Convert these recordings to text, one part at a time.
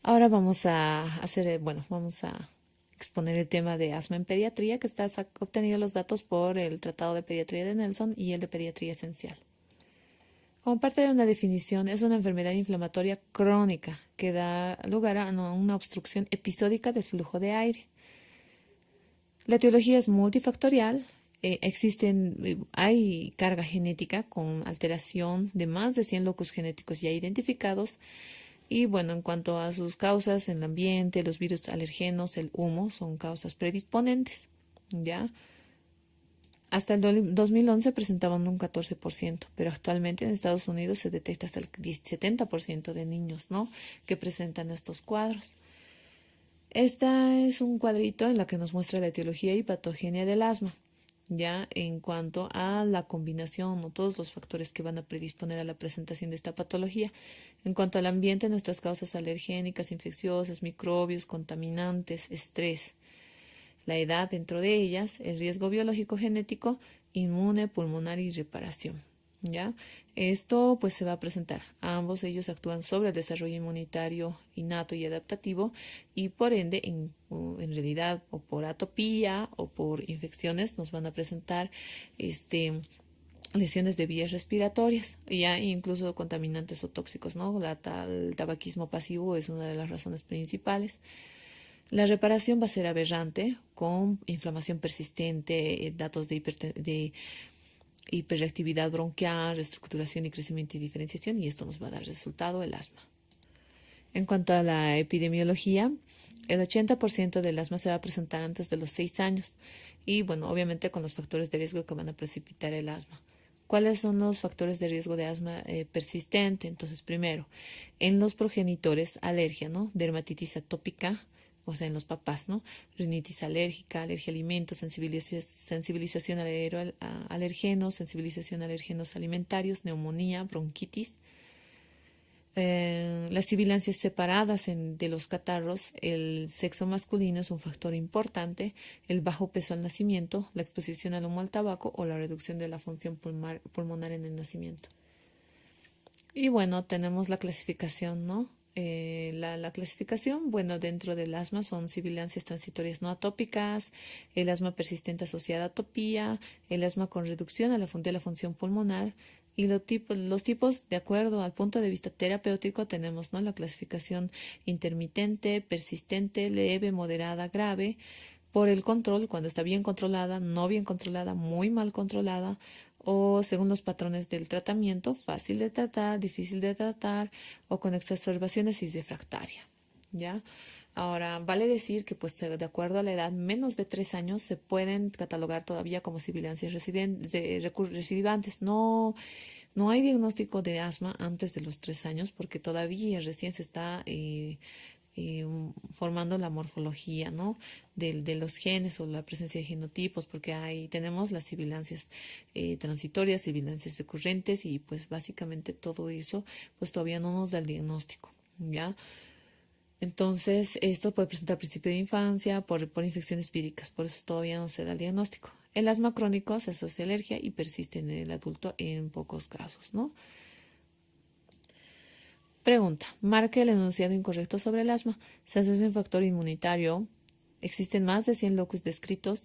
Ahora vamos a hacer, vamos a exponer el tema de asma en pediatría, que está obtenido los datos por el Tratado de Pediatría de Nelson y el de Pediatría Esencial. Como parte de una definición, es una enfermedad inflamatoria crónica que da lugar a una obstrucción episódica del flujo de aire. La etiología es multifactorial. Hay carga genética con alteración de más de 100 locus genéticos ya identificados. Y bueno, en cuanto a sus causas, en el ambiente, los virus alergenos, el humo, son causas predisponentes. ¿Ya? Hasta el 2011 presentaban un 14%, pero actualmente en Estados Unidos se detecta hasta el 70% de niños, ¿no?, que presentan estos cuadros. Esta es un cuadrito en la que nos muestra la etiología y patogenia del asma, ya en cuanto a la combinación o todos los factores que van a predisponer a la presentación de esta patología. En cuanto al ambiente, nuestras causas alergénicas, infecciosas, microbios, contaminantes, estrés, la edad dentro de ellas, el riesgo biológico genético, inmune, pulmonar y reparación. ¿Ya? Esto pues se va a presentar. Ambos ellos actúan sobre el desarrollo inmunitario innato y adaptativo y por ende en realidad o por atopía o por infecciones nos van a presentar lesiones de vías respiratorias, ya incluso contaminantes o tóxicos, ¿no? El tabaquismo pasivo es una de las razones principales. La reparación va a ser aberrante, con inflamación persistente, datos de hiperreactividad bronquial, reestructuración y crecimiento y diferenciación, y esto nos va a dar resultado el asma. En cuanto a la epidemiología, el 80% del asma se va a presentar antes de los 6 años y, bueno, obviamente con los factores de riesgo que van a precipitar el asma. ¿Cuáles son los factores de riesgo de asma persistente? Entonces, primero, en los progenitores, alergia, ¿no? Dermatitis atópica, o sea, en los papás, ¿no? Rinitis alérgica, alergia a alimentos, sensibilización a alergenos, sensibilización a alergenos alimentarios, neumonía, bronquitis. Las sibilancias separadas de los catarros, el sexo masculino es un factor importante, el bajo peso al nacimiento, la exposición al humo al tabaco o la reducción de la función pulmonar en el nacimiento. Y bueno, tenemos la clasificación, ¿no? La clasificación, bueno, dentro del asma son sibilancias transitorias no atópicas, el asma persistente asociada a atopía, el asma con reducción de la función pulmonar, y los tipos, de acuerdo al punto de vista terapéutico, tenemos, ¿no?, la clasificación intermitente, persistente, leve, moderada, grave, por el control, cuando está bien controlada, no bien controlada, muy mal controlada, o según los patrones del tratamiento, fácil de tratar, difícil de tratar, o con exacerbaciones y refractaria. ¿Ya? Ahora, vale decir que, pues, de acuerdo a la edad, menos de 3 años se pueden catalogar todavía como sibilancias recidivantes. No hay diagnóstico de asma antes de los 3 años porque todavía recién se está formando la morfología, ¿no?, de los genes o la presencia de genotipos, porque ahí tenemos las sibilancias transitorias, sibilancias recurrentes y pues básicamente todo eso pues todavía no nos da el diagnóstico, ¿ya? Entonces, esto puede presentar al principio de infancia por infecciones víricas, por eso todavía no se da el diagnóstico. El asma crónico se asocia a alergia y persiste en el adulto en pocos casos, ¿no? Pregunta. Marque el enunciado incorrecto sobre el asma. Se asocia un factor inmunitario. Existen más de 100 locus descritos.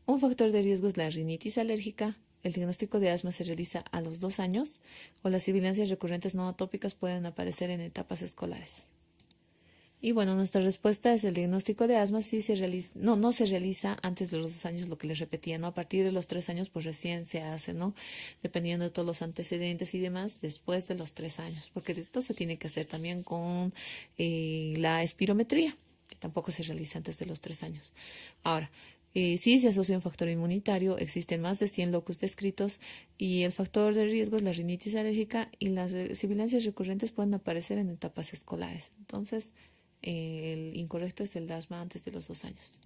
Un factor de riesgo es la rinitis alérgica. El diagnóstico de asma se realiza a los 2 años o las sibilancias recurrentes no atópicas pueden aparecer en etapas escolares. Y bueno, nuestra respuesta es el diagnóstico de asma sí se realiza, no se realiza antes de los 2 años, lo que les repetía, ¿no? A partir de los 3 años, pues recién se hace, ¿no? Dependiendo de todos los antecedentes y demás, después de los 3 años, porque esto se tiene que hacer también con la espirometría, que tampoco se realiza antes de los 3 años. Ahora, sí se asocia un factor inmunitario, existen más de 100 locus descritos y el factor de riesgo es la rinitis alérgica y las sibilancias recurrentes pueden aparecer en etapas escolares. Entonces, el incorrecto es el asma antes de los 2 años.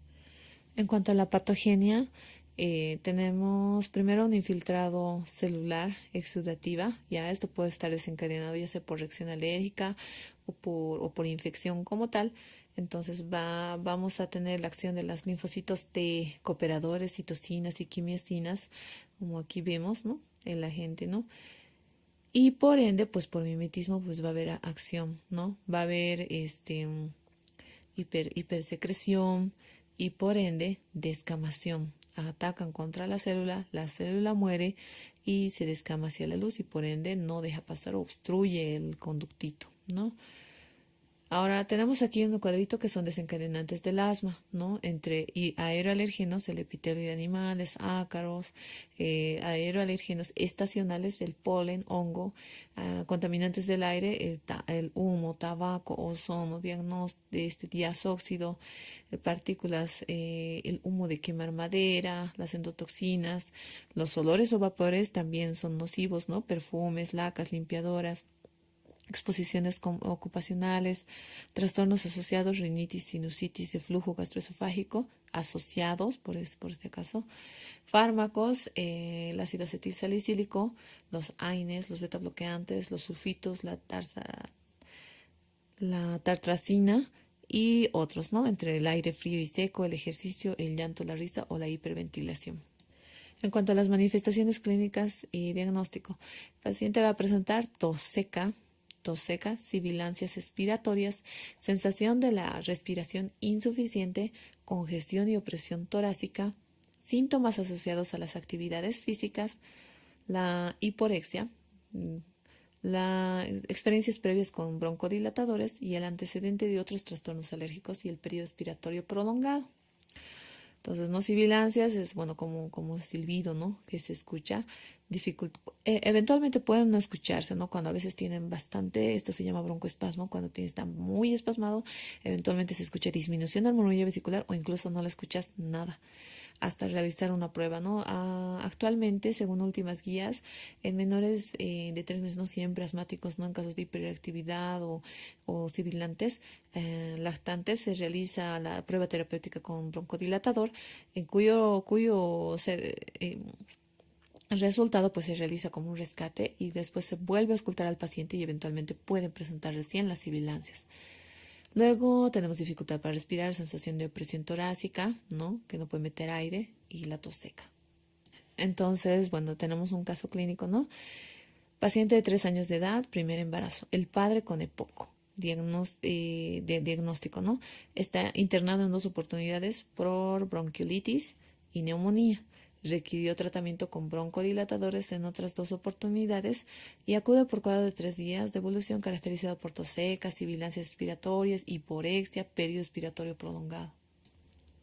En cuanto a la patogenia, tenemos primero un infiltrado celular exudativa. Ya esto puede estar desencadenado ya sea por reacción alérgica o por infección como tal. Entonces vamos a tener la acción de los linfocitos T cooperadores, citocinas y quimiosinas, como aquí vemos, ¿no?, el agente, ¿no? y por ende, pues por mimetismo, pues va a haber acción, ¿no? Va a haber hipersecreción y por ende descamación. Atacan contra la célula muere y se descama hacia la luz y por ende no deja pasar, obstruye el conductito, ¿no? Ahora tenemos aquí un cuadrito que son desencadenantes del asma, ¿no? Entre aeroalérgenos, el epitelio de animales, ácaros, aeroalérgenos estacionales, el polen, hongo, contaminantes del aire, el humo, tabaco, ozono, diazóxido, partículas, el humo de quemar madera, las endotoxinas, los olores o vapores también son nocivos, ¿no? Perfumes, lacas, limpiadoras, exposiciones ocupacionales, trastornos asociados, rinitis, sinusitis de flujo gastroesofágico, asociados, por este caso, fármacos, el ácido acetilsalicílico, los AINES, los betabloqueantes, los sulfitos, la tartrazina y otros, ¿no? Entre el aire frío y seco, el ejercicio, el llanto, la risa o la hiperventilación. En cuanto a las manifestaciones clínicas y diagnóstico, el paciente va a presentar tos seca, sibilancias expiratorias, sensación de la respiración insuficiente, congestión y opresión torácica, síntomas asociados a las actividades físicas, la hiporexia, las experiencias previas con broncodilatadores y el antecedente de otros trastornos alérgicos y el periodo expiratorio prolongado. Entonces, no sibilancias es, bueno, como silbido, ¿no? Que se escucha. Eventualmente pueden no escucharse, ¿no? Cuando a veces tienen bastante, esto se llama broncoespasmo, cuando está muy espasmado, eventualmente se escucha disminución del murmullo vesicular o incluso no le escuchas nada hasta realizar una prueba, ¿no? Actualmente, según últimas guías, en menores de 3 meses, no siempre asmáticos, ¿no? En casos de hiperactividad o sibilantes, lactantes, se realiza la prueba terapéutica con broncodilatador, en cuyo el resultado pues se realiza como un rescate y después se vuelve a auscultar al paciente y eventualmente pueden presentar recién las sibilancias. Luego tenemos dificultad para respirar, sensación de opresión torácica, ¿no? Que no puede meter aire y la tos seca. Entonces, bueno, tenemos un caso clínico, ¿no? Paciente de 3 años de edad, primer embarazo. El padre con EPOC, diagnóstico, ¿no? Está internado en 2 oportunidades por bronquiolitis y neumonía. Requirió tratamiento con broncodilatadores en otras 2 oportunidades y acude por cuadro de 3 días de evolución caracterizado por tos seca, sibilancias respiratorias, hiporexia, periodo expiratorio prolongado.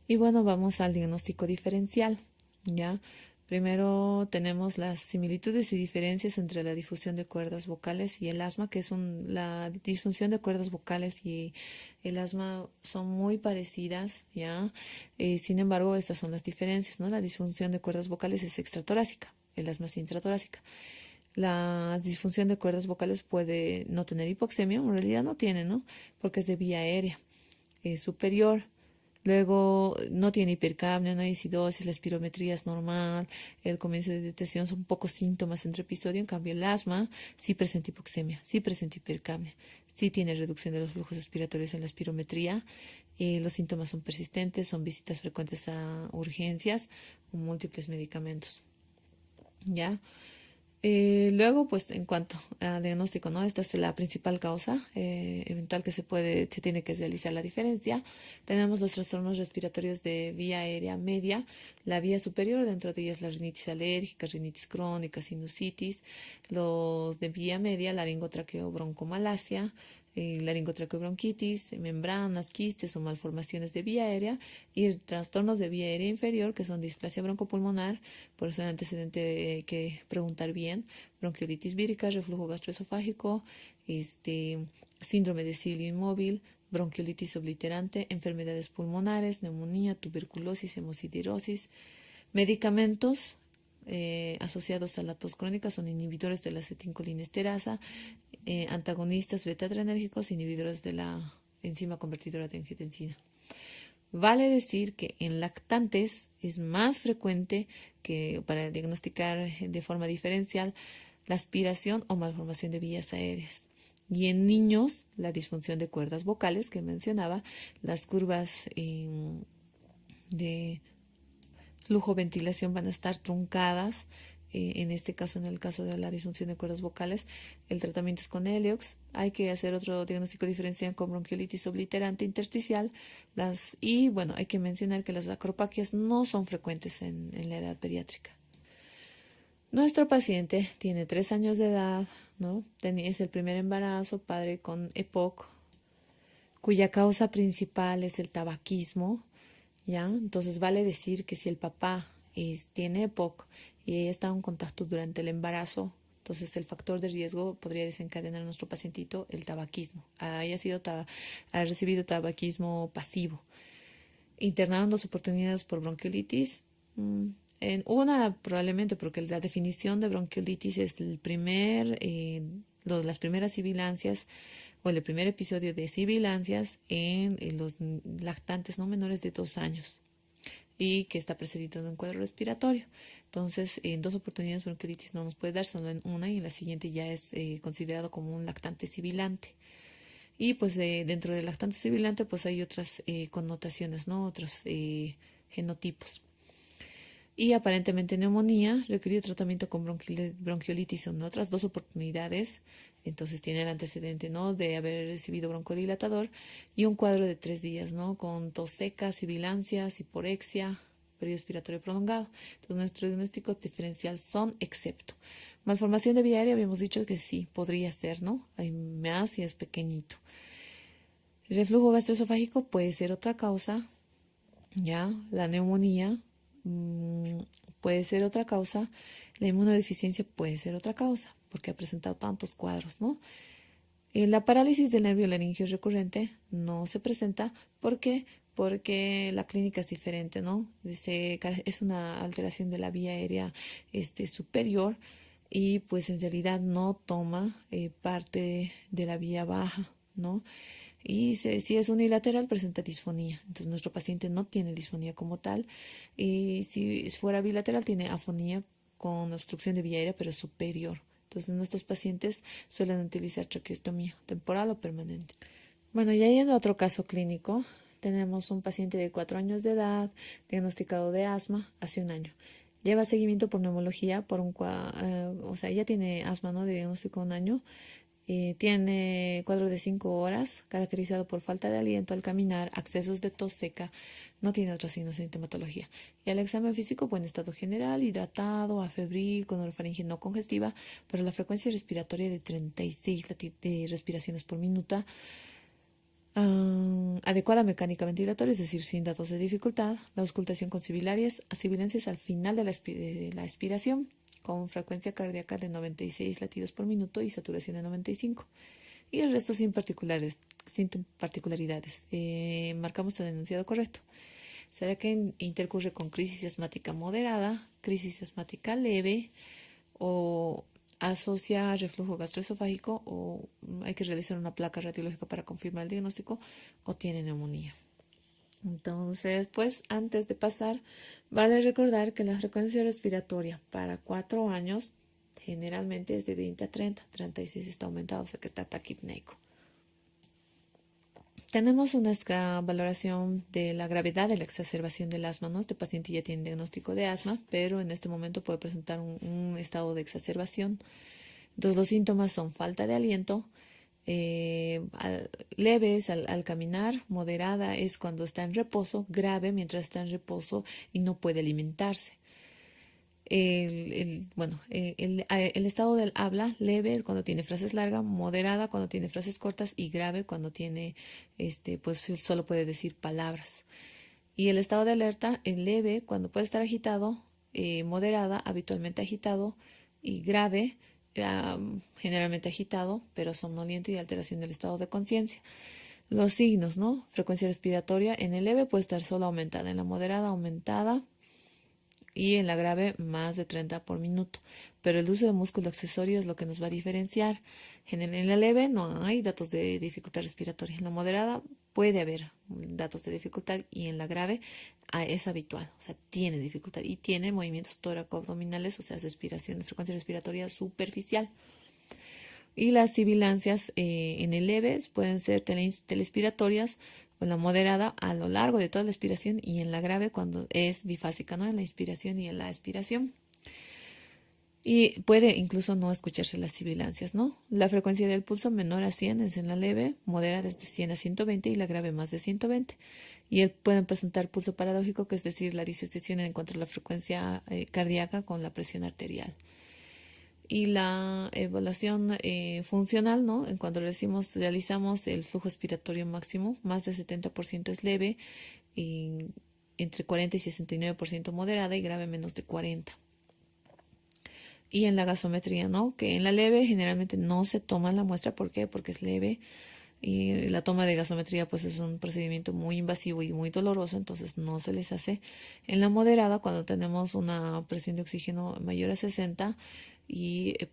Y bueno, vamos al diagnóstico diferencial, ¿ya? Primero tenemos las similitudes y diferencias entre la difusión de cuerdas vocales y el asma, que es la disfunción de cuerdas vocales y el asma son muy parecidas, ¿ya? Sin embargo, estas son las diferencias, ¿no? La disfunción de cuerdas vocales es extratorácica, el asma es intratorácica. La disfunción de cuerdas vocales puede no tener hipoxemia, en realidad no tiene, ¿no? Porque es de vía aérea superior. Luego no tiene hipercapnia, no hay acidosis, la espirometría es normal, el comienzo de detección son pocos síntomas entre episodio, en cambio el asma sí presenta hipoxemia, sí presenta hipercapnia, sí tiene reducción de los flujos respiratorios en la espirometría, los síntomas son persistentes, son visitas frecuentes a urgencias con múltiples medicamentos. ¿Ya? Luego, pues en cuanto al diagnóstico, ¿no? Esta es la principal causa eventual que se tiene que realizar la diferencia. Tenemos los trastornos respiratorios de vía aérea media, la vía superior, dentro de ellas la rinitis alérgica, rinitis crónica, sinusitis, los de vía media, laringotraqueobroncomalacia, laringotraqueobronquitis, membranas, quistes o malformaciones de vía aérea y trastornos de vía aérea inferior que son displasia broncopulmonar, por eso el antecedente hay que preguntar bien, bronquiolitis vírica, reflujo gastroesofágico, síndrome de cilio inmóvil, bronquiolitis obliterante, enfermedades pulmonares, neumonía, tuberculosis, hemosiderosis. Medicamentos asociados a la tos crónica son inhibidores de la acetilcolinesterasa, antagonistas beta-adrenérgicos, inhibidores de la enzima convertidora de angiotensina. Vale decir que en lactantes es más frecuente que para diagnosticar de forma diferencial la aspiración o malformación de vías aéreas. Y en niños, la disfunción de cuerdas vocales que mencionaba, las curvas de flujo-ventilación van a estar truncadas, en este caso, en el caso de la disfunción de cuerdas vocales, el tratamiento es con Heliox. Hay que hacer otro diagnóstico diferencial con bronquiolitis obliterante intersticial. Y bueno, hay que mencionar que las acropaquias no son frecuentes en la edad pediátrica. Nuestro paciente tiene 3 años de edad, ¿no? Es el primer embarazo, padre con EPOC, cuya causa principal es el tabaquismo, ¿ya? Entonces vale decir que si el papá tiene EPOC y ella está en contacto durante el embarazo, entonces el factor de riesgo podría desencadenar a nuestro pacientito el tabaquismo. Ha recibido tabaquismo pasivo. Internado en 2 oportunidades por bronquiolitis. En una probablemente porque la definición de bronquiolitis es las primeras sibilancias o el primer episodio de sibilancias en los lactantes no menores de 2 años y que está precedido de un cuadro respiratorio. Entonces, en 2 oportunidades bronquiolitis no nos puede dar, solo en una, y en la siguiente ya es considerado como un lactante sibilante. Y pues dentro del lactante sibilante pues hay otras connotaciones, ¿no? Otros genotipos. Y aparentemente neumonía, requirió tratamiento con bronquiolitis en otras 2 oportunidades. Entonces tiene el antecedente, ¿no?, de haber recibido broncodilatador y un cuadro de 3 días, ¿no?, con tos seca, sibilancias, hiporexia, periodo expiratorio prolongado. Entonces nuestro diagnóstico diferencial son excepto. Malformación de vía aérea, habíamos dicho que sí, podría ser, ¿no? Hay más y es pequeñito. El reflujo gastroesofágico puede ser otra causa, ¿ya? La neumonía puede ser otra causa, la inmunodeficiencia puede ser otra causa, porque ha presentado tantos cuadros, ¿no? La parálisis del nervio laringio recurrente no se presenta. ¿Por qué? Porque la clínica es diferente, ¿no? Es una alteración de la vía aérea superior y pues en realidad no toma parte de la vía baja, ¿no? Y si es unilateral, presenta disfonía. Entonces, nuestro paciente no tiene disfonía como tal. Y si fuera bilateral, tiene afonía con obstrucción de vía aérea, pero superior. Entonces, nuestros pacientes suelen utilizar traqueostomía temporal o permanente. Bueno, ya yendo a otro caso clínico, tenemos un paciente de 4 años de edad, diagnosticado de asma hace 1 año. Lleva seguimiento por neumología, o sea, ya tiene asma, ¿no?, de diagnóstico 1 año. Tiene cuadro de 5 horas, caracterizado por falta de aliento al caminar, accesos de tos seca, no tiene otros signos de sintomatología. Y al examen físico, buen estado general, hidratado, afebril, con orofaringe no congestiva, pero la frecuencia respiratoria de 36 de respiraciones por minuto, adecuada mecánica ventilatoria, es decir, sin datos de dificultad, la auscultación con sibilancias al final de la expiración, con frecuencia cardíaca de 96 latidos por minuto y saturación de 95. Y el resto sin particularidades. Marcamos el enunciado correcto. ¿Será que intercurre con crisis asmática moderada, crisis asmática leve, o asocia reflujo gastroesofágico, o hay que realizar una placa radiológica para confirmar el diagnóstico, o tiene neumonía? Entonces, pues antes de pasar, vale recordar que la frecuencia respiratoria para 4 años generalmente es de 20 a 30, 36 está aumentado, o sea que está taquipneico. Tenemos una valoración de la gravedad de la exacerbación del asma, ¿no? Este paciente ya tiene diagnóstico de asma, pero en este momento puede presentar un estado de exacerbación. Entonces los síntomas son falta de aliento, leves al caminar, moderada es cuando está en reposo, grave mientras está en reposo y no puede alimentarse. El estado del habla, leve es cuando tiene frases largas, moderada cuando tiene frases cortas y grave cuando tiene, pues solo puede decir palabras. Y el estado de alerta, leve cuando puede estar agitado, moderada, habitualmente agitado, y grave, generalmente agitado, pero somnoliento y alteración del estado de conciencia. Los signos, ¿no? Frecuencia respiratoria en el leve puede estar solo aumentada, en la moderada aumentada y en la grave más de 30 por minuto. Pero el uso de músculo accesorio es lo que nos va a diferenciar. En la leve no hay datos de dificultad respiratoria. En la moderada puede haber datos de dificultad y en la grave es habitual, o sea, tiene dificultad y tiene movimientos tóraco-abdominales, o sea, respiración, frecuencia respiratoria superficial. Y las sibilancias en el leve pueden ser telespiratorias, o en la moderada a lo largo de toda la expiración, y en la grave cuando es bifásica, ¿no?, en la inspiración y en la expiración. Y puede incluso no escucharse las sibilancias, ¿no? La frecuencia del pulso menor a 100 es en la leve, moderada desde 100 a 120 y la grave más de 120. Y pueden presentar pulso paradójico, que es decir, la disociación en cuanto a la frecuencia cardíaca con la presión arterial. Y la evaluación funcional, ¿no? En cuanto realizamos el flujo expiratorio máximo, más del 70% es leve, y entre 40 y 69% moderada y grave menos de 40. Y en la gasometría, ¿no? Que en la leve generalmente no se toma la muestra. ¿Por qué? Porque es leve y la toma de gasometría pues es un procedimiento muy invasivo y muy doloroso, entonces no se les hace. En la moderada, cuando tenemos una presión de oxígeno mayor a 60,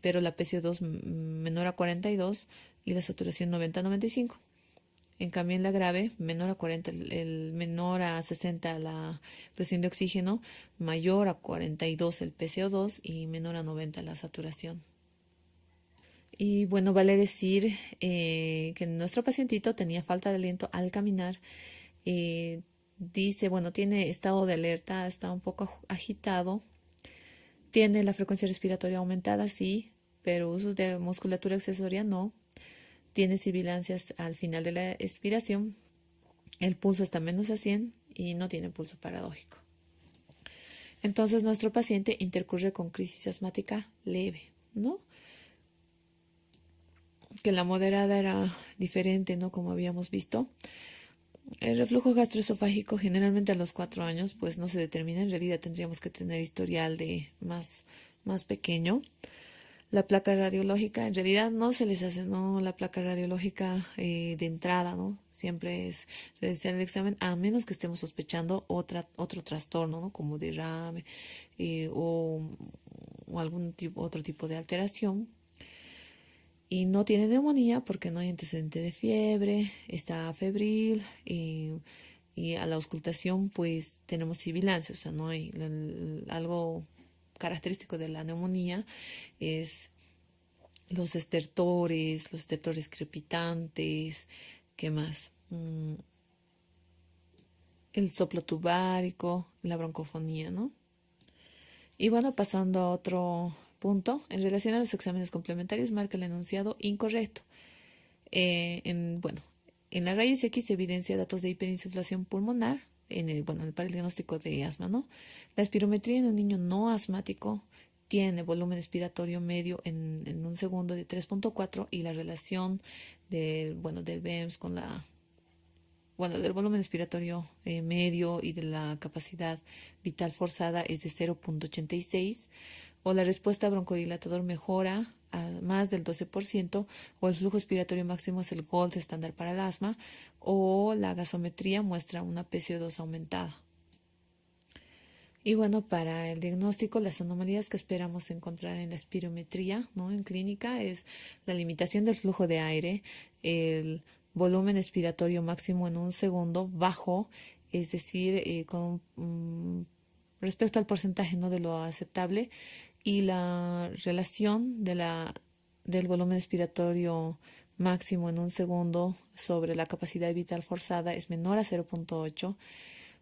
pero la PCO2 menor a 42 y la saturación 90-95. En cambio, en la grave, menor a 40, menor a 60 la presión de oxígeno, mayor a 42 el PCO2 y menor a 90 la saturación. Y bueno, vale decir que nuestro pacientito tenía falta de aliento al caminar. Dice, bueno, tiene estado de alerta, está un poco agitado, tiene la frecuencia respiratoria aumentada, sí, pero usos de musculatura accesoria no. Tiene sibilancias al final de la expiración, el pulso está menos a 100 y no tiene pulso paradójico. Entonces nuestro paciente intercurre con crisis asmática leve, ¿no? Que la moderada era diferente, ¿no? Como habíamos visto. El reflujo gastroesofágico generalmente a los 4 años pues no se determina, en realidad tendríamos que tener historial de más pequeño. La placa radiológica, en realidad no se les hace, ¿no? La placa radiológica de entrada, ¿no? Siempre es realizar el examen, a menos que estemos sospechando otro trastorno, ¿no? Como derrame o otro tipo de alteración. Y no tiene neumonía porque no hay antecedente de fiebre, está febril y a la auscultación pues tenemos sibilancia, o sea, no hay algo característico de la neumonía es los estertores crepitantes, ¿qué más? El soplo tubárico, la broncofonía, ¿no? Y bueno, pasando a otro punto, en relación a los exámenes complementarios, marca el enunciado incorrecto. Bueno, en la rayos X se evidencia datos de hiperinsuflación pulmonar, para el diagnóstico de asma, ¿no? La espirometría en un niño no asmático tiene volumen expiratorio medio en un segundo de 3.4 y la relación del BEMS con del volumen expiratorio medio y de la capacidad vital forzada es de 0.86, o la respuesta broncodilatador mejora a más del 12%, o el flujo expiratorio máximo es el gold estándar para el asma, o la gasometría muestra una PCO2 aumentada. Y bueno, para el diagnóstico, las anomalías que esperamos encontrar en la espirometría, ¿no? En clínica es la limitación del flujo de aire, el volumen expiratorio máximo en un segundo bajo, es decir, respecto al porcentaje, ¿no? De lo aceptable, y la relación del volumen expiratorio máximo en un segundo sobre la capacidad vital forzada es menor a 0.8.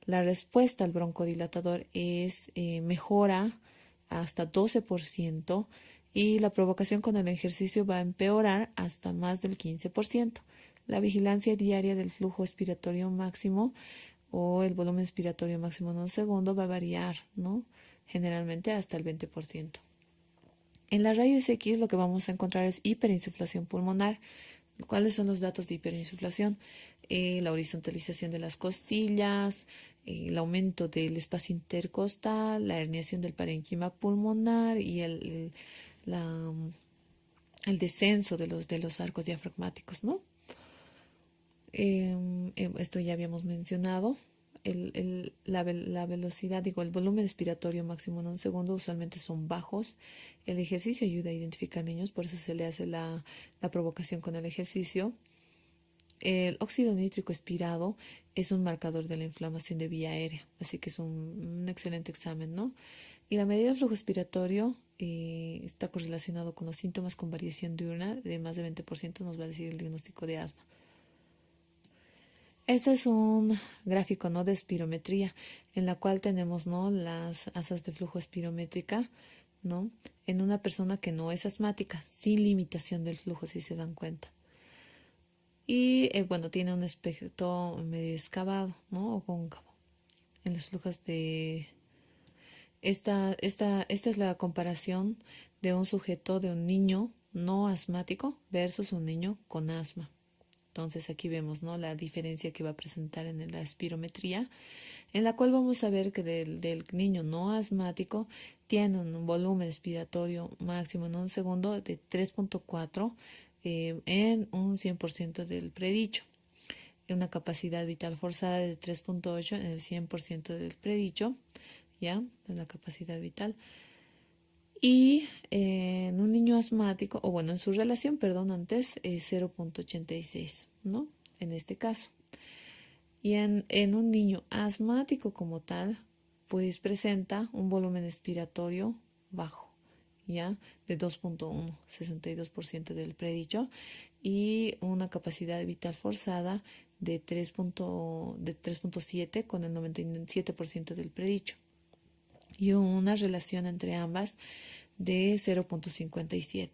La respuesta al broncodilatador mejora hasta 12% y la provocación con el ejercicio va a empeorar hasta más del 15%. La vigilancia diaria del flujo expiratorio máximo o el volumen expiratorio máximo en un segundo va a variar, ¿no? Generalmente hasta el 20%. En la rayos X lo que vamos a encontrar es hiperinsuflación pulmonar. ¿Cuáles son los datos de hiperinsuflación? La horizontalización de las costillas, el aumento del espacio intercostal, la herniación del parénquima pulmonar y el descenso de los arcos diafragmáticos, ¿no? Esto ya habíamos mencionado. La velocidad, el volumen expiratorio máximo en un segundo usualmente son bajos. El ejercicio ayuda a identificar niños, por eso se le hace la provocación con el ejercicio. El óxido nítrico expirado es un marcador de la inflamación de vía aérea, así que es un excelente examen, ¿no? Y la medida del flujo expiratorio está correlacionado con los síntomas con variación diurna de más de 20%, nos va a decir el diagnóstico de asma. Este es un gráfico, ¿no? De espirometría, en la cual tenemos, ¿no? Las asas de flujo espirométrica ¿no? En una persona que no es asmática, sin limitación del flujo, si se dan cuenta. Y bueno, tiene un aspecto medio excavado, ¿no? O cóncavo. En los flujos de... Esta es la comparación de un sujeto, de un niño no asmático versus un niño con asma. Entonces aquí vemos, ¿no?, la diferencia que va a presentar en la espirometría, en la cual vamos a ver que del niño no asmático tiene un volumen respiratorio máximo en un segundo de 3.4 en un 100% del predicho, una capacidad vital forzada de 3.8 en el 100% del predicho, ¿ya? En la capacidad vital. Y en un niño asmático, o bueno, en su relación, perdón, antes 0.86, ¿no? En este caso. Y en un niño asmático como tal, pues presenta un volumen expiratorio bajo, ¿ya? De 2.1, 62% del predicho, y una capacidad vital forzada de 3.7 con el 97% del predicho. Y una relación entre ambas de 0.57.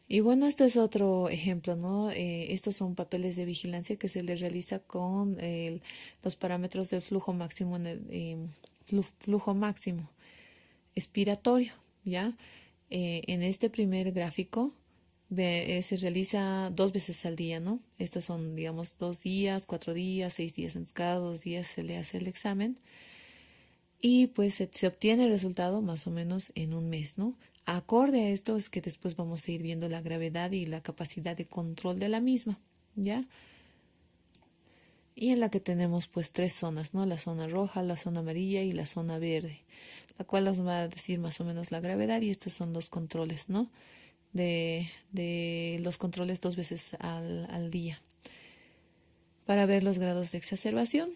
Y bueno, esto es otro ejemplo, ¿no? Estos son papeles de vigilancia que se les realiza con los parámetros del flujo máximo flujo máximo expiratorio, ¿ya? En este primer gráfico se realiza 2 veces al día, ¿no? Estos son, digamos, 2 días, 4 días, 6 días. Entonces, cada 2 días se le hace el examen y pues se obtiene el resultado más o menos en un mes, ¿no? Acorde a esto es que después vamos a ir viendo la gravedad y la capacidad de control de la misma, ¿ya? Y en la que tenemos pues 3 zonas, ¿no? La zona roja, la zona amarilla y la zona verde, la cual nos va a decir más o menos la gravedad, y estos son los controles, ¿no? De los controles 2 veces al día para ver los grados de exacerbación.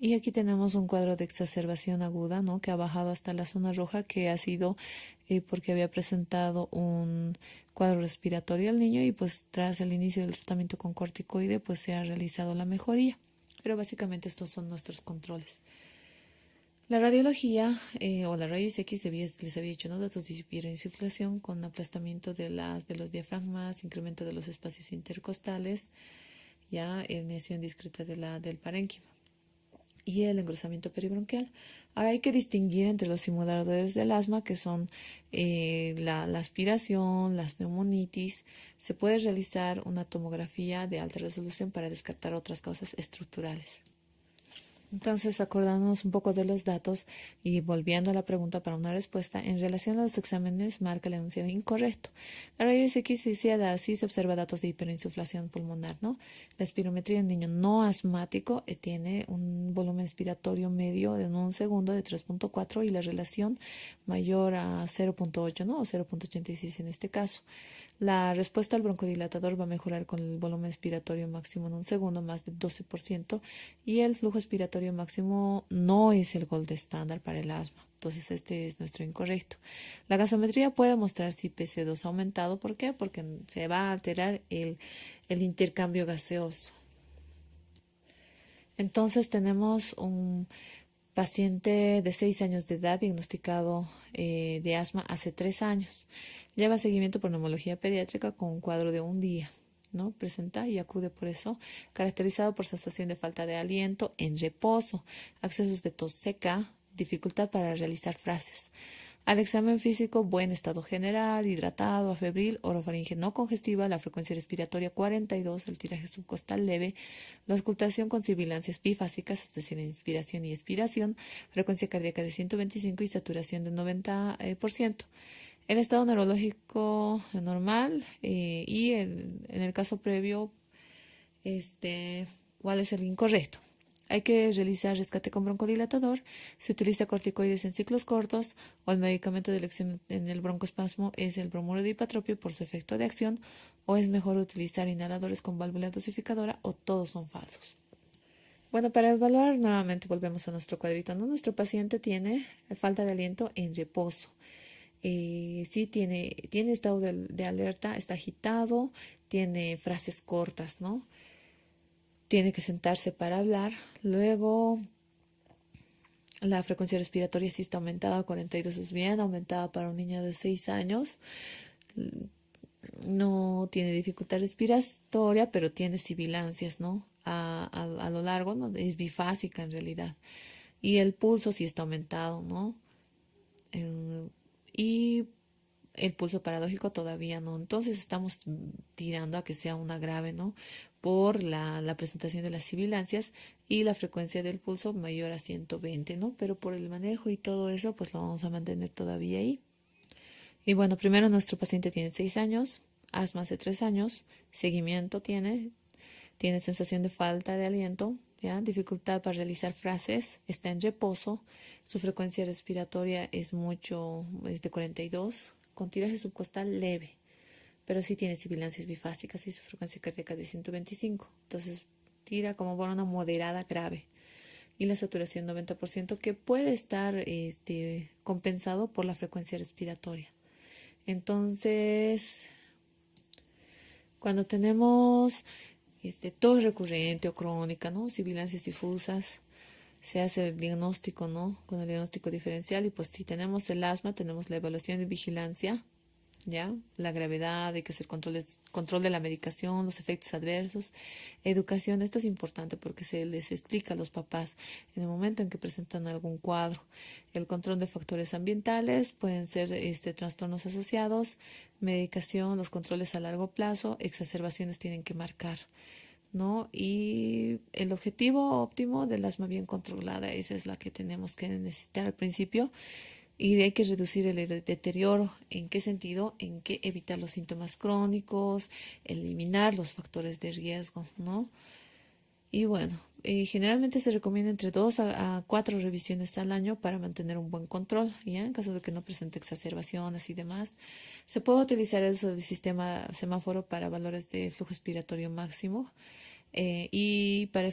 Y aquí tenemos un cuadro de exacerbación aguda, ¿no?, que ha bajado hasta la zona roja, que ha sido porque había presentado un cuadro respiratorio al niño, y pues tras el inicio del tratamiento con corticoide pues se ha realizado la mejoría. Pero básicamente estos son nuestros controles. La radiología o la rayos X les había dicho, ¿no?, datos de hiperinsuflación con aplastamiento de los diafragmas, incremento de los espacios intercostales, ya herniación discreta del parénquima y el engrosamiento peribronquial. Ahora hay que distinguir entre los simuladores del asma, que son la aspiración, las neumonitis. Se puede realizar una tomografía de alta resolución para descartar otras causas estructurales. Entonces, acordándonos un poco de los datos y volviendo a la pregunta para una respuesta, en relación a los exámenes, marca el enunciado incorrecto. La rayos X sí se observa datos de hiperinsuflación pulmonar, ¿no? La espirometría en niño no asmático tiene un volumen expiratorio medio en un segundo de 3.4 y la relación mayor a 0.8, ¿no? O 0.86 en este caso. La respuesta al broncodilatador va a mejorar con el volumen expiratorio máximo en un segundo, más de 12%, y el flujo expiratorio máximo no es el gold estándar para el asma. Entonces, este es nuestro incorrecto. La gasometría puede mostrar si PC2 ha aumentado. ¿Por qué? Porque se va a alterar el intercambio gaseoso. Entonces, tenemos un paciente de 6 años de edad diagnosticado de asma hace 3 años. Lleva seguimiento por neumología pediátrica con un cuadro de un día, ¿no? Presenta y acude por eso, caracterizado por sensación de falta de aliento en reposo, accesos de tos seca, dificultad para realizar frases. Al examen físico, buen estado general, hidratado, afebril, orofaringe no congestiva, la frecuencia respiratoria 42, el tiraje subcostal leve, la auscultación con sibilancias bifásicas, es decir, inspiración y expiración, frecuencia cardíaca de 125 y saturación de 90%. El estado neurológico normal y en el caso previo, ¿cuál es el incorrecto? Hay que realizar rescate con broncodilatador. Se utiliza corticoides en ciclos cortos, o el medicamento de elección en el broncoespasmo es el bromuro de ipatropio por su efecto de acción, o es mejor utilizar inhaladores con válvula dosificadora, o todos son falsos. Bueno, para evaluar nuevamente volvemos a nuestro cuadrito, ¿no? Nuestro paciente tiene falta de aliento en reposo. Sí tiene estado de alerta, está agitado, tiene frases cortas, ¿no? Tiene que sentarse para hablar. Luego La frecuencia respiratoria sí está aumentada, 42 es bien, aumentada para un niño de 6 años. No tiene dificultad respiratoria, pero tiene sibilancias, ¿no? A lo largo, ¿no? Es bifásica en realidad. Y el pulso sí está aumentado, ¿no? Y el pulso paradójico todavía no. Entonces estamos tirando a que sea una grave, ¿no? Por la presentación de las sibilancias y la frecuencia del pulso mayor a 120, ¿no? Pero por el manejo y todo eso, pues lo vamos a mantener todavía ahí. Y bueno, primero nuestro paciente tiene 6 años, asma hace 3 años, seguimiento tiene sensación de falta de aliento, ¿ya? Dificultad para realizar frases, está en reposo, su frecuencia respiratoria es de 42, con tiraje subcostal leve, pero sí tiene sibilancias bifásicas y su frecuencia cardíaca es de 125, entonces tira como por una moderada grave. Y la saturación 90% que puede estar compensado por la frecuencia respiratoria. Entonces, cuando tenemos tos recurrente o crónica, ¿no? Sibilancias difusas, se hace el diagnóstico, ¿no? Con el diagnóstico diferencial y pues si tenemos el asma, tenemos la evaluación de vigilancia, ¿ya? La gravedad, hay que hacer control de la medicación, los efectos adversos, educación. Esto es importante porque se les explica a los papás en el momento en que presentan algún cuadro. El control de factores ambientales pueden ser trastornos asociados, medicación, los controles a largo plazo, exacerbaciones tienen que marcar, ¿no? Y el objetivo óptimo del asma bien controlada, esa es la que tenemos que necesitar al principio. Y hay que reducir el deterioro. ¿En qué sentido? En que evitar los síntomas crónicos, eliminar los factores de riesgo, ¿no? Y bueno, generalmente se recomienda entre 2 a 4 revisiones al año para mantener un buen control, ¿ya? En caso de que no presente exacerbaciones y demás. Se puede utilizar el uso del sistema semáforo para valores de flujo expiratorio máximo y para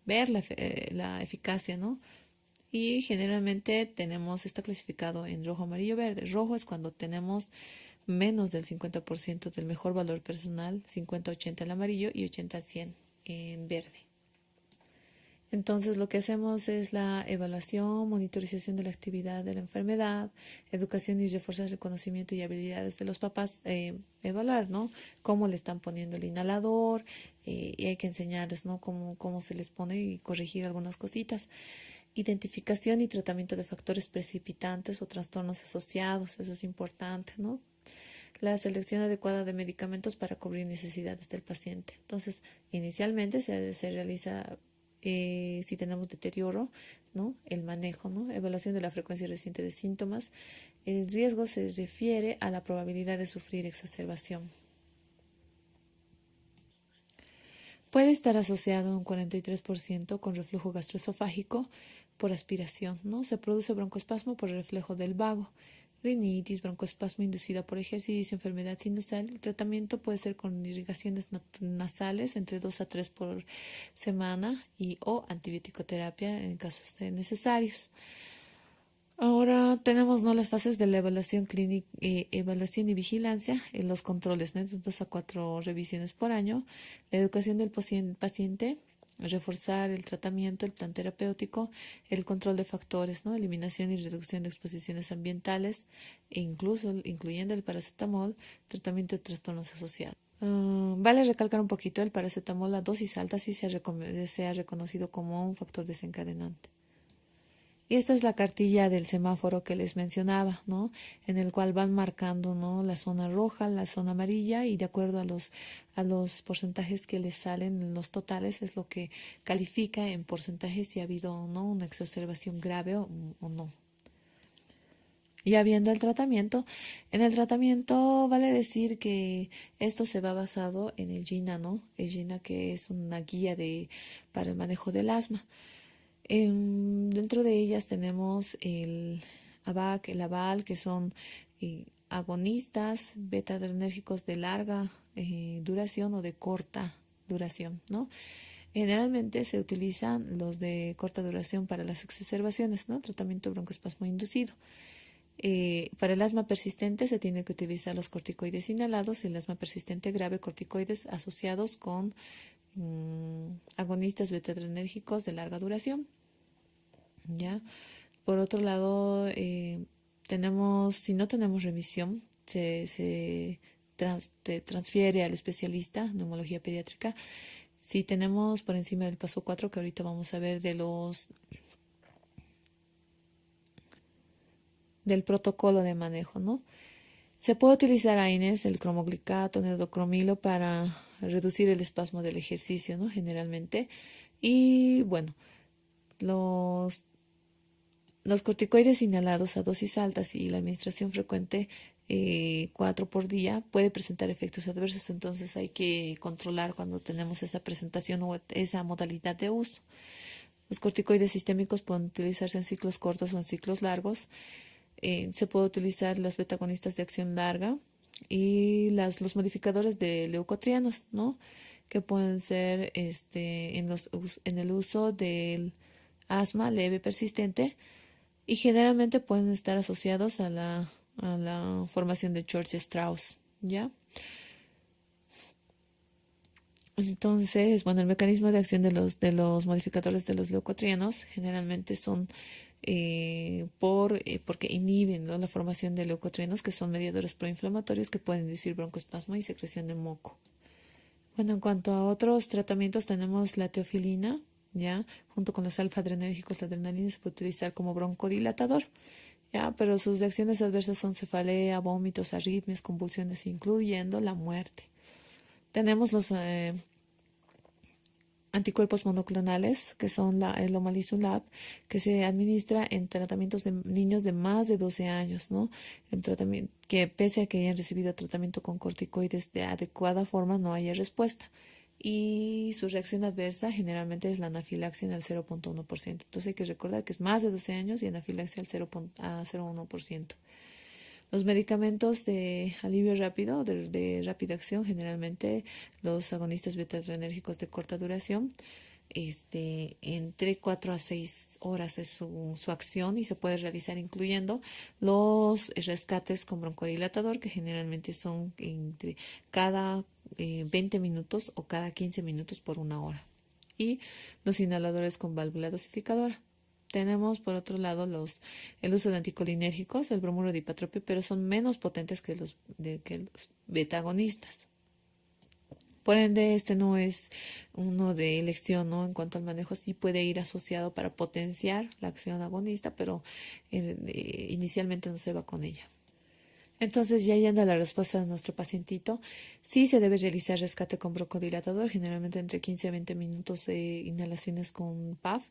ver la eficacia, ¿no? Y generalmente está clasificado en rojo, amarillo, verde. Rojo es cuando tenemos menos del 50% del mejor valor personal, 50-80 el amarillo y 80-100 en verde. Entonces lo que hacemos es la evaluación, monitorización de la actividad de la enfermedad, educación y reforzar el conocimiento y habilidades de los papás, evaluar, ¿no? Cómo le están poniendo el inhalador, y hay que enseñarles, ¿no? Cómo se les pone y corregir algunas cositas. Identificación y tratamiento de factores precipitantes o trastornos asociados, eso es importante, ¿no? La selección adecuada de medicamentos para cubrir necesidades del paciente. Entonces, inicialmente se realiza, si tenemos deterioro, ¿no? El manejo, ¿no? Evaluación de la frecuencia reciente de síntomas. El riesgo se refiere a la probabilidad de sufrir exacerbación. Puede estar asociado un 43% con reflujo gastroesofágico por aspiración, ¿no? Se produce broncoespasmo por reflejo del vago, rinitis, broncoespasmo inducida por ejercicio, enfermedad sinusal. El tratamiento puede ser con irrigaciones nasales entre 2 a 3 por semana y o antibiótico-terapia en casos necesarios. Ahora tenemos, ¿no?, las fases de la evaluación clínica, evaluación y vigilancia, en los controles, ¿no?, de 2 a 4 revisiones por año, la educación del paciente, reforzar el tratamiento, el plan terapéutico, el control de factores, ¿no?, eliminación y reducción de exposiciones ambientales, e incluyendo el paracetamol, tratamiento de trastornos asociados. Vale recalcar un poquito el paracetamol, la dosis alta sí se ha reconocido como un factor desencadenante. Y esta es la cartilla del semáforo que les mencionaba, ¿no? En el cual van marcando, ¿no?, la zona roja, la zona amarilla y de acuerdo a los porcentajes que les salen en los totales es lo que califica en porcentaje si ha habido o no una exacerbación grave o no. Ya viendo el tratamiento, en el tratamiento vale decir que esto se va basado en el GINA, ¿no? El GINA, que es una guía para el manejo del asma. Dentro de ellas tenemos el ABAC, el ABAL, que son agonistas beta-adrenérgicos de larga duración o de corta duración, ¿no? Generalmente se utilizan los de corta duración para las exacerbaciones, ¿no? Tratamiento broncoespasmo inducido. Para el asma persistente se tiene que utilizar los corticoides inhalados y el asma persistente grave, corticoides asociados con agonistas beta-adrenérgicos de larga duración. ¿ya? Por otro lado, si no tenemos remisión, te transfiere al especialista, neumología pediátrica. Si tenemos por encima del paso 4, que ahorita vamos a ver del protocolo de manejo, ¿no? Se puede utilizar AINES, el cromoglicato, nedocromilo para reducir el espasmo del ejercicio, ¿no? Generalmente. Y bueno, los, los corticoides inhalados a dosis altas y la administración frecuente 4 por día puede presentar efectos adversos, entonces hay que controlar cuando tenemos esa presentación o esa modalidad de uso. Los corticoides sistémicos pueden utilizarse en ciclos cortos o en ciclos largos. Se puede utilizar los betagonistas de acción larga y los modificadores de leucotrienos, ¿no? Que pueden ser en el uso del asma leve persistente y generalmente pueden estar asociados a la formación de Church-Strauss, ¿ya? Entonces, bueno, el mecanismo de acción de los modificadores de los leucotrienos generalmente son porque inhiben, ¿no?, la formación de leucotrienos, que son mediadores proinflamatorios que pueden inducir broncoespasmo y secreción de moco. Bueno, en cuanto a otros tratamientos, tenemos la teofilina, ¿ya? Junto con los alfa-adrenérgicos, la adrenalina se puede utilizar como broncodilatador, ¿ya? Pero sus reacciones adversas son cefalea, vómitos, arritmias, convulsiones, incluyendo la muerte. Tenemos los anticuerpos monoclonales, que son el omalizumab, que se administra en tratamientos de niños de más de 12 años, ¿no? En tratamiento, que pese a que hayan recibido tratamiento con corticoides de adecuada forma, no haya respuesta. Y su reacción adversa generalmente es la anafilaxia en el 0.1%. Entonces hay que recordar que es más de 12 años y anafilaxia al 0.1%. Los medicamentos de alivio rápido, de rápida acción, generalmente los agonistas beta-adrenérgicos de corta duración, entre 4 a 6 horas es su acción y se puede realizar incluyendo los rescates con broncodilatador, que generalmente son entre cada 20 minutos o cada 15 minutos por una hora. Y los inhaladores con válvula dosificadora. Tenemos por otro lado el uso de anticolinérgicos, el bromuro de ipatropio, pero son menos potentes que los beta-agonistas. Por ende, este no es uno de elección, ¿no? En cuanto al manejo, sí puede ir asociado para potenciar la acción agonista, pero inicialmente no se va con ella. Entonces, ya yendo a la respuesta de nuestro pacientito, sí se debe realizar rescate con broncodilatador, generalmente entre 15 a 20 minutos de inhalaciones con PAF,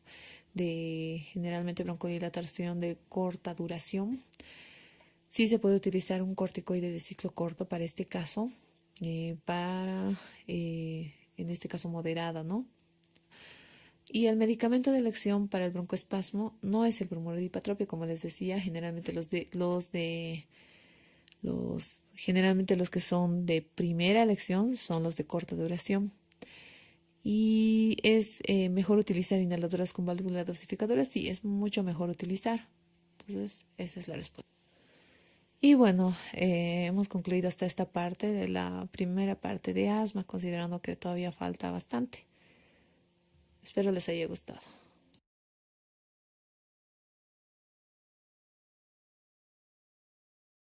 generalmente broncodilatación de corta duración. Sí se puede utilizar un corticoide de ciclo corto para este caso, en este caso moderada, ¿no? Y el medicamento de elección para el broncoespasmo no es el bromuro de ipatropio, como les decía, generalmente generalmente los que son de primera elección son los de corta duración. Y es mejor utilizar inhaladoras con válvula dosificadora, sí, es mucho mejor utilizar. Entonces, esa es la respuesta. Y bueno, hemos concluido hasta esta parte de la primera parte de asma, considerando que todavía falta bastante. Espero les haya gustado.